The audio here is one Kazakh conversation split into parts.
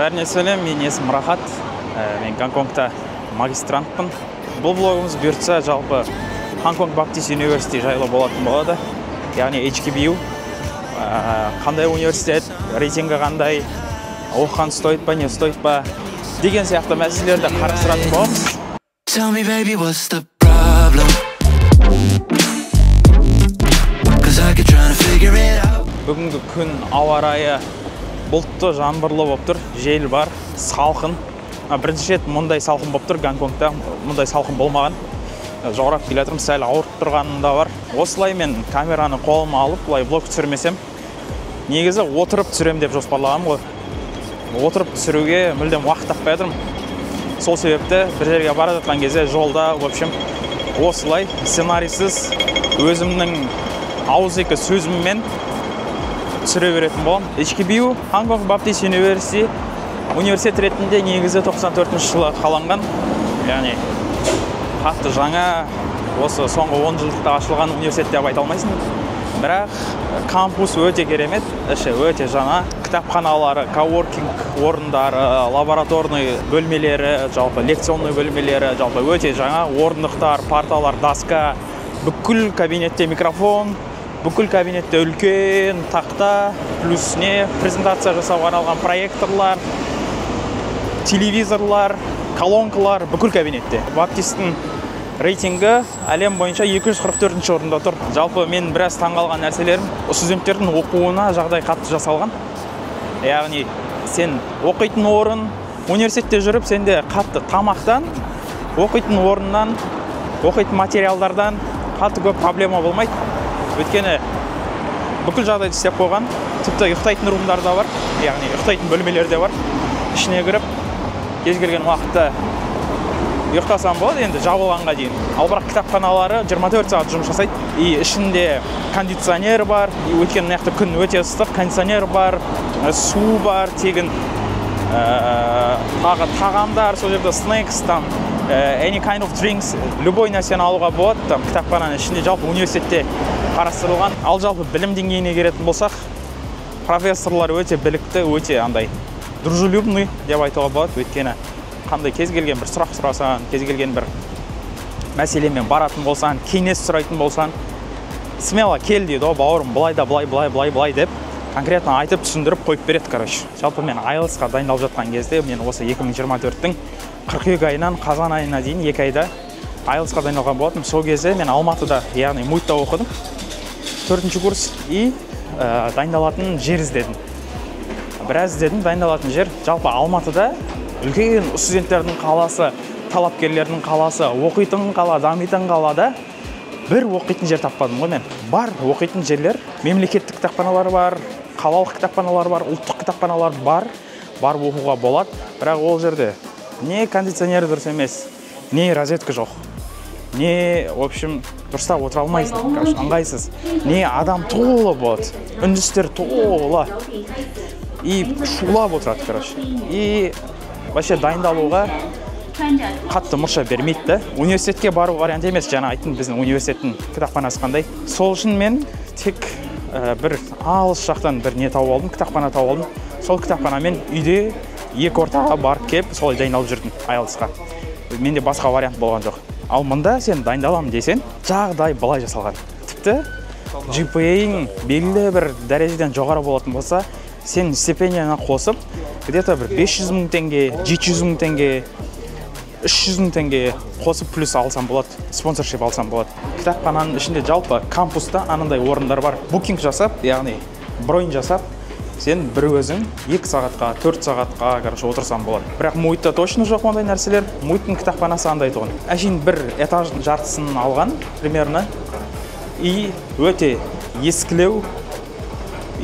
Бәріне сәлем, мен есім Рахат. Мен Гонконгта магистрантпын. Бұл блогымыз бұйыртса жалпы Hong Baptist University жайлы болатын болады. Яғни HKBU. Қандай университет, рейтингі қандай, оқыған стоит па, не стоит па деген сияқты мәселелерді қарастыратын боламыз. Tell me baby what's the problem? Cause I keep trying to figure it out. Бүгінгі күн ауа райы бұлтты, жаңбырлы болып тұр, жел бар, салқын. Бірінші рет мұндай салқын болып тұр, Гонконгта мұндай салқын болмаған. Жоғырап келатырмын, сәл ауырып тұрғанында бар. Осылай мен камераны қолыма алып, бұлай блог түсірмесем, негізі отырып түсірем деп жоспарлағам ғой. Отырып түсіруге мүлдем уақыт таппай жатырмын. Сол себепті бір жерге бара жатқан кезде жолда, в общем, осылай сценарийсіз өзімнің ауызекі сөзіммен түсіре беретін болам. HKBU, Hong Baptist University университет ретінде негізі 94 жылы қаланған. Яғни қатты жаңа, осы соңғы 10 жылдықта ашылған университет деп айта алмайсың. Бірақ кампус өте керемет, іші өте жаңа. Кітапханалары, коворкинг орындары, лабораторный бөлмелері, жалпы лекционный бөлмелері, жалпы өте жаңа. Орындықтар, парталар, доска, бүкіл кабинетте микрофон, бүкіл кабинетте үлкен тақта, плюс не презентация жасауға арналған проекторлар, телевизорлар, колонкалар, бүкіл кабинетте. Баптистің рейтингі әлем бойынша 244 орында тұр. Жалпы мен біраз таңғалған нәрселерім студенттердің оқуына жағдай қатты жасалған. Яғни сен оқитын орын, университетте жүріп, сенде қатты тамақтан, оқитын орыннан, оқитын материалдардан қатты көп проблема болмайды. Өйткені бүкіл жағдайды істеп қойған, тіпті ұйықтайтын румдар да бар, яғни ұйықтайтын бөлмелер де бар. Ішіне кіріп, кез келген уақытта ұйықтасам болады, енді жабылғанға дейін. Ал бірақ кітапханалары 24 сағат жұмыс жасайды. И ішінде кондиционер бар, өйткені мына күн өте ыстық, кондиционер бар, су бар, тегін тағамдар, сол жерде снэкс, там any kind of drinks, любой нәрсені алуға болады. Там кітапхананың ішінде жалпы университетте қарастырылған. Ал жалпы білім деңгейіне келетін болсақ, профессорлар өте білікті, өте андай дружелюбный деп айтуға болады. Өйткені қандай кез келген бір сұрақ сұрасаң, кез келген бір мәселемен баратын болсаң, кеңес сұрайтын болсаң, смело кел дейді, бауырым, былай да былай деп конкретно айтып түсіндіріп қойып береді, короче. Жалпы мен IELTS-қа дайындалып жатқан кезде, мен осы 2024-тің қыркүйек айынан қазан айына дейін 2 айда IELTS-қа дайындалған болатым. Сол кезде мен Алматыда, яғни МУИТта оқыдым, 4-ші курс, и дайындалатын жер іздедім. Біраз іздедім, дайындалатын жер. Жалпы Алматыда үлкен студенттердің қаласы, талапкерлердің қаласы, оқитын қала, дамитын қалада бір оқитын жер таппадым ғой мен. Бар оқитын жерлер, мемлекеттік кітапханалар бар, қалалық кітапханалар бар, ұлттық кітапханалар бар оқуға болады. Бірақ ол жерде не кондиционер дұрыс емес, не розетка жоқ, не, в общем, дұрыстап отыра алмайсың, ыңғайсыз, не адам толы болады, үндістер толы, и шулап отырады, короче. И вообще дайындалуға қатты мұрша бермейді да. Университетке бару вариант емес, жаңа айттым, біздің университеттің кітапханасы қандай. Сол үшін мен тек бір алыс жақтан бір не тауып алдым, кітапхана тауып алдым. Сол кітапханамен үйде екі ортаға барып келіп, солай дайындалып жүрдім IELTS-қа. Менде басқа вариант болған жоқ. Ал мұнда сен дайындаламын десең, жағдай былай жасалған. Тіпті GPA-ң белгілі бір дәрежеден жоғары болатын болса, сен стипендияны қосып, где-то бір 500 мың теңге, 700 мың теңге, 300 мың теңге қосып плюс алсам болады, спонсоршип алсам болады. Кітапхананың ішінде жалпы кампуста анандай орындар бар. Букинг жасап, яғни бронь жасап, сен бір өзің 2 сағатқа, 4 сағатқа короче отырсам болады. Бірақ МУИТта точно жоқ ондай нәрселер. МУИТтың кітапханасы андай тұғын. Әшейін бір этаждың жартысын алған примерно, и өте ескілеу,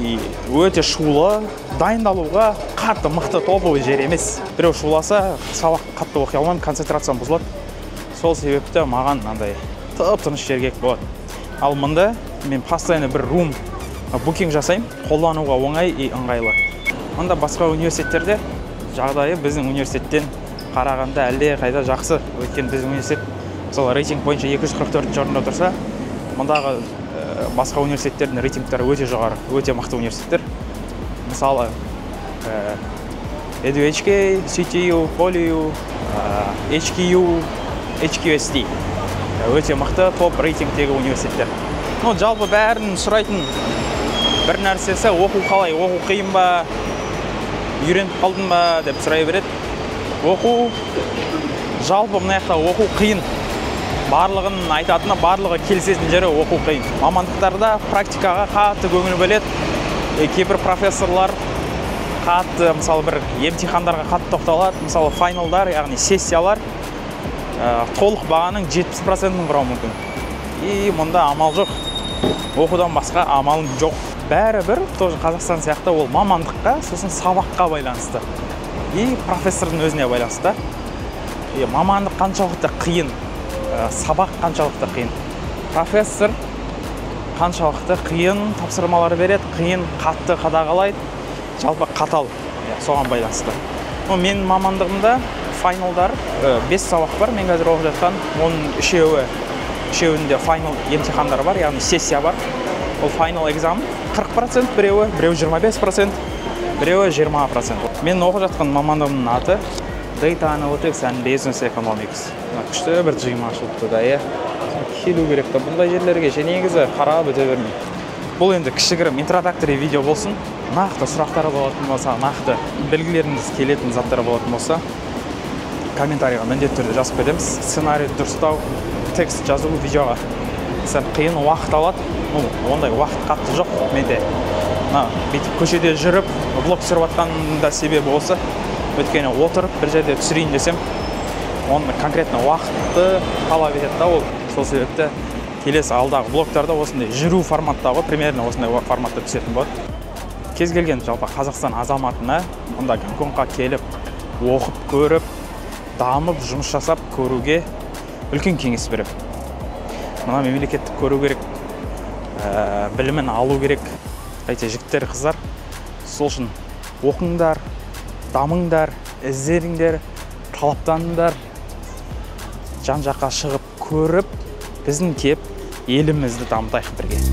и өте шулы, дайындалуға қатты мықты топовый жер емес. Біреу шуласа, сабақ қатты оқи алмаймын, концентрациям бұзылады. Сол себепті маған андай тып-тыныш жер керек болады. Ал мұнда мен постоянно бір рум букинг жасаймын, қолдануға оңай и ыңғайлы. Мұнда басқа университеттерде жағдайы біздің университеттен қарағанда әлде қайда жақсы. Өйткені біздің университет мысалы рейтинг бойынша 244 орында тұрса, мұндағы басқа университеттердің рейтингтері өте жоғары, өте мықты университеттер. Мысалы EduHK, CTU, PolyU, HKU, HQST. Өте мықты топ рейтингтегі университеттер. Жалпы бәрін сұрайтын бір нәрсесі оқу қалай, оқу қиын ба, үйреніп қалдың ба деп сұрай береді. Оқу жалпы мына жақта оқу қиын. Барлығын айтатыны, барлығы келісетін жері оқу қиын. Мамандықтарда практикаға қатты көңіл бөледі. Кейбір профессорлар қатты, мысалы бір емтихандарға қатты тоқталады. Мысалы файналдар, яғни сессиялар толық бағаның 70%-ін құрауы мүмкін. И мұнда амал жоқ. Оқудан басқа амалың жоқ. Бәрібір тоже Қазақстан сияқты ол мамандыққа, сосын сабаққа байланысты. И профессордың өзіне байланысты. Мамандық қаншалықты қиын, сабақ қаншалықты қиын. Профессор қаншалықты қиын тапсырмалар береді, қиын қатты қадағалайды, жалпы қатал, соған байланысты. Мен мамандығымда файналдар 5 сабақ бар, мен қазір оқып жатқан, оның үшеуінде файнал емтихандар бар, яғни сессия бар. Ол файнал экзамен 40%, біреуі 25%, біреуі 20%. Мен оқып жатқан мамандығымның аты Data Analytics and Business Economics. Күшті бір жиым ашылыпты да, келу керек та бұндай жерлерге негізі қарап өте бермей. Бұл енді кішігірім интродактори видео болсын. Нақты сұрақтары болатын болса, нақты белгілеріңіз келетін заттар болатын болса, комментарийға міндетті түрде жазып кетеміз. Сценарий дұрыстау, текст жазу видеоға сәл қиын уақыт алады. Ондай уақыт қатты жоқ менде. Бүйтіп көшеде жүріп, блог түсіріп жатқанда себебі осы. Өйткені отырып бір жерде түсірейін десем, оны конкретно уақытты талап етеді да ол. Сол себепті келесі алдағы блогтарда осындай жүру форматтағы, примерно осындай форматта түсетін болады. Кез келген жалпы Қазақстан азаматына онда Гонконгқа келіп, оқып көріп, дамып, жұмыс жасап көруге үлкен кеңес беремін. Мына мемлекеттік көру керек, білімін алу керек. Жігіттер, қыздар, сол үшін оқыңдар, дамыңдар, іздеріңдер, талаптаныңдар, жан жаққа шығып көріп, біздің кеп елімізді дамытайық бірге.